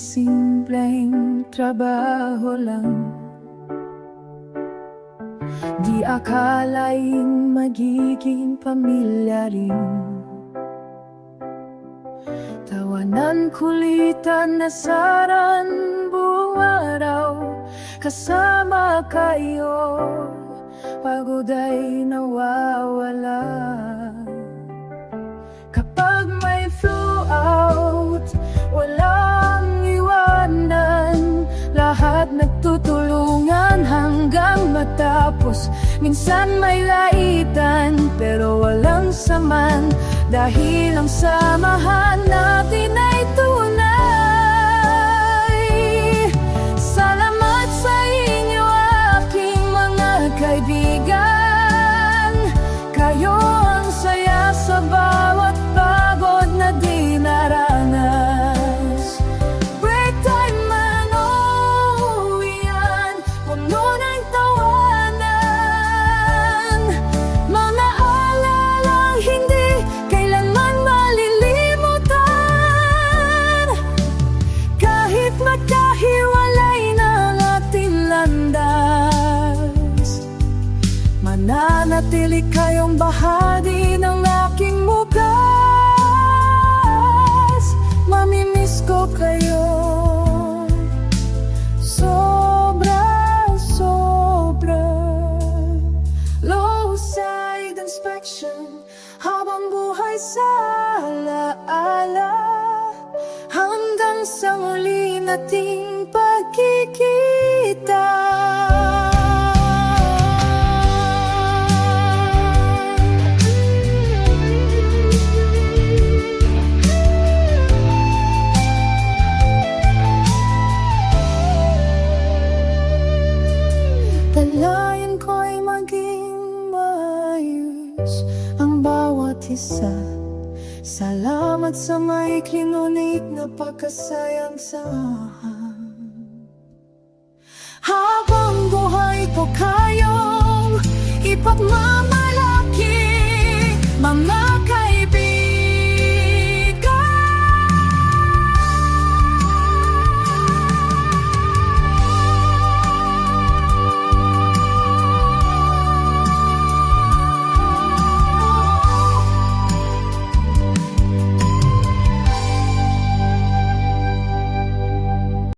simpleng trabaho lang. Di akalaing magiging pamilya rin. Tawanan, kulitan, nasaran, buong araw kasama kayo. Pagod ay nawawala. Kapag may flu out, walang iwanan. Lahat nagtutulungan hanggang matapos. Minsan may laitan, pero walang saman, dahil ang samahan natin ay tunay. Salamat sa inyo, aking mga kaibigan. Kayo ang saya sa bawat pagod na dinaranas. Break time man o uwian, puno ng tawanan. Mga alalang hindi kailanman malilimutan. Kahit magkahiwalay na ang ating landas, mananatili kayong bahagi ng aking bukas. Mamimiss ko kayo sobra, sobra. Low side inspection habang buhay sa alaala, hanggang sa muli nating pagkikita. Dalayan ko'y maging maayos ang bawat isa. Salamat sa maikling ulit na pagkasayang samahan. Habang buhay ko kayong ipagmamalaki, mga